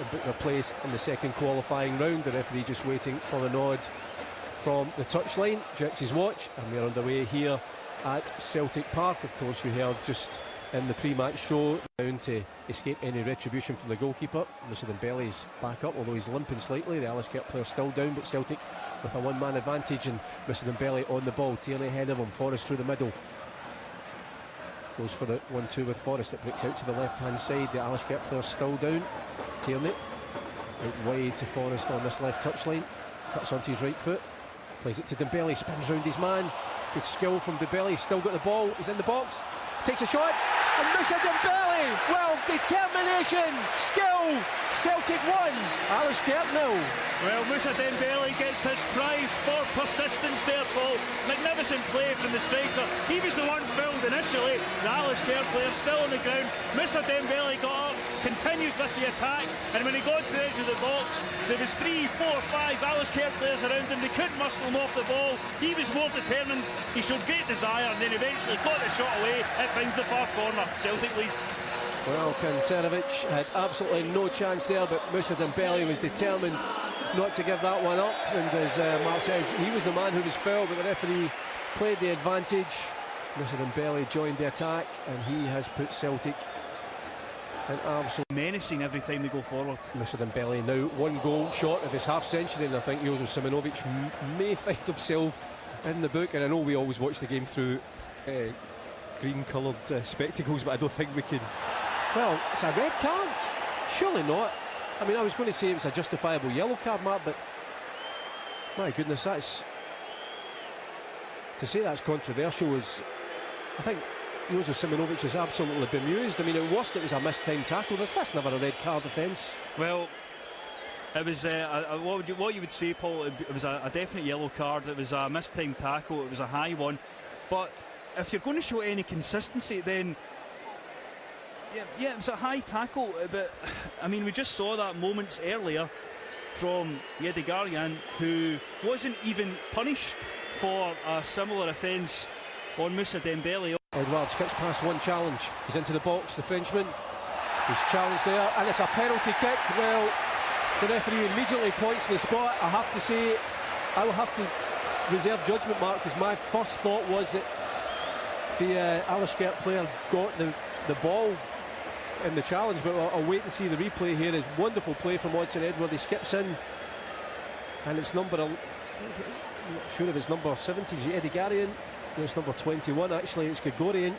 book their place in the second qualifying round. The referee just waiting for the nod from the touchline, checks his watch, and we're underway here at Celtic Park. Of course, you heard just in the pre-match show, down to escape any retribution from the goalkeeper. Moussa Dembele's back up, although he's limping slightly. The Alashkert player still down, but Celtic with a one-man advantage, and Moussa Dembele on the ball. Tierney ahead of him, Forrest through the middle. Goes for the 1-2 with Forrest. It breaks out to the left-hand side. The Alashkert player still down. Tierney out wide to Forrest on this left touchline. Cuts onto his right foot. Plays it to Dembele, spins round his man. Good skill from Dembele, still got the ball. He's in the box, takes a shot. And Moussa Dembele, well, determination, skill, Celtic 1, Alashkert 0. Well, Moussa Dembele gets his prize for persistence there, Paul. Magnificent play from the striker. He was the one fouled initially. The Alashkert player still on the ground. Moussa Dembele got up, continued with the attack, and when he got to the edge of the box, there was 3, 4, 5 Alashkert players around him. They couldn't muscle him off the ball. He was more determined. He showed great desire, and then eventually got the shot away. It finds the far corner. Celtic lead. Well, Kancerovic had absolutely no chance there, but Moussa Dembele was determined not to give that one up. And as Mark says, he was the man who was fouled, but the referee played the advantage. Moussa Dembele joined the attack, and he has put Celtic in absolute menacing every time they go forward. Moussa Dembele now 1 goal short of his half-century, and I think Josef Simonovic may find himself in the book. And I know we always watch the game through green-coloured spectacles, but I don't think we can. Well, it's a red card? Surely not. I mean, I was going to say it was a justifiable yellow card, Mark, but my goodness, that's... To say that's controversial is... I think Josef Simonovic is absolutely bemused. I mean, at worst it was a missed-time tackle. That's never a red card offence. Well, it was what you would say, Paul. It was a definite yellow card. It was a missed-time tackle. It was a high one. But if you're going to show any consistency, then yeah, it was a high tackle. But I mean, we just saw that moments earlier from Yediguian, who wasn't even punished for a similar offence on Moussa Dembele. Edouard skips past one challenge. He's into the box, the Frenchman. He's challenged there, and it's a penalty kick. Well, the referee immediately points to the spot. I have to say, I will have to reserve judgment, Mark, because my first thought was that the Alashkert player got the ball in the challenge, but I'll wait to see the replay here. It's wonderful play from Odsonne Edouard. He skips in, and it's number... I'm not sure if it's number 70, Yediguian. It's number 21, actually. It's Gregorian.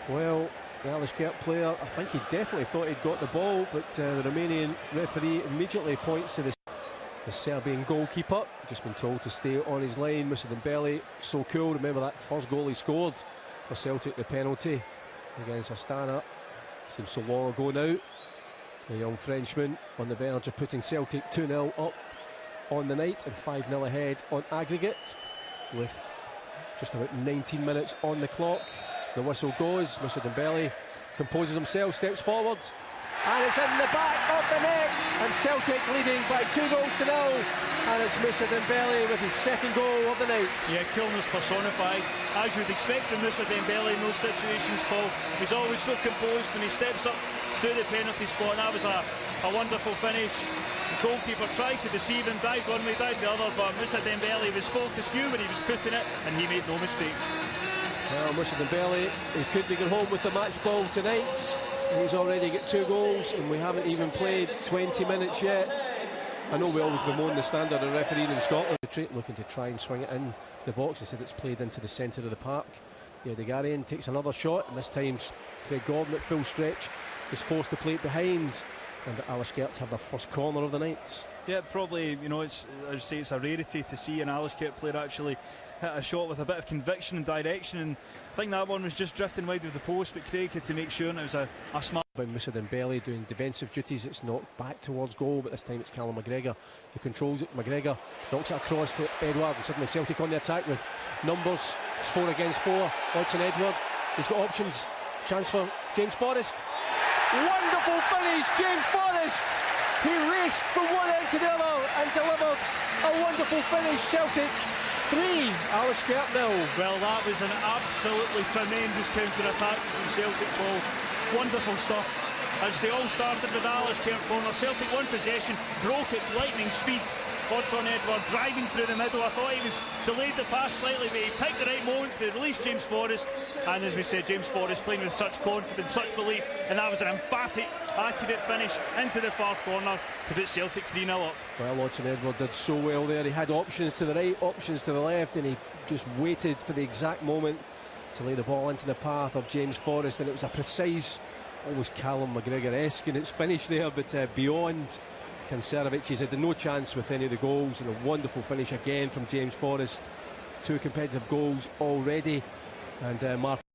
Well, the Alashkert player, I think he definitely thought he'd got the ball, but the Romanian referee immediately points to the Serbian goalkeeper. Just been told to stay on his line. Moussa Dembele, so cool. Remember that first goal he scored for Celtic, the penalty against Astana. Seems so long ago now. The young Frenchman on the verge of putting Celtic 2-0 up on the night and 5-0 ahead on aggregate, with just about 19 minutes on the clock. The whistle goes. Moussa Dembele composes himself, steps forward, and it's in the back of the net, and Celtic leading by 2 goals to 0. And it's Moussa Dembele with his second goal of the night. Yeah, coolness personified, as you'd expect from Moussa Dembele in those situations, Paul. He's always so composed when he steps up to the penalty spot. That was a wonderful finish. The goalkeeper tried to deceive him, dived one way, dived the other, but Moussa Dembele was focused, knew when he was putting it, and he made no mistake. Well, Moussa Dembele, he could be going home with the match ball tonight. He's already got 2 goals, and we haven't even played 20 minutes yet. I know we always bemoan the standard of refereeing in Scotland. Looking to try and swing it in the box. He said it's played into the centre of the park. Yediguian takes another shot, and this time Craig Gordon at full stretch is forced to play it behind. And the Alashkert have their first corner of the night. Yeah, probably, you know, it's, I'd say it's a rarity to see an Alashkert player actually hit a shot with a bit of conviction and direction, and I think that one was just drifting wide of the post, but Craig had to make sure, and it was a smart... By Moussa Dembele doing defensive duties. It's knocked back towards goal, but this time it's Callum McGregor who controls it. McGregor knocks it across to Edouard, and suddenly Celtic on the attack with numbers. It's 4 against 4. Odsonne Edouard, he's got options. Chance for James Forrest. Wonderful finish, James Forrest. He raced from one end to the other and delivered a wonderful finish. Celtic 3, Alashkert 0. Well, that was an absolutely tremendous counter-attack from Celtic ball. Wonderful stuff. as they all started with Alashkert corner. Celtic one possession, broke at lightning speed. Hudson Edward driving through the middle. I thought he was delayed the pass slightly, but he picked the right moment to release James Forrest. And as we said, James Forrest playing with such confidence, such belief, and that was an emphatic, accurate finish into the far corner to put Celtic 3-0 up. Well, Hudson Edward did so well there. He had options to the right, options to the left, and he just waited for the exact moment to lay the ball into the path of James Forrest, and it was a precise, almost Callum McGregor-esque in its finish there, but beyond Kancerovic. He's had no chance with any of the goals, and a wonderful finish again from James Forrest. 2 competitive goals already, and Mark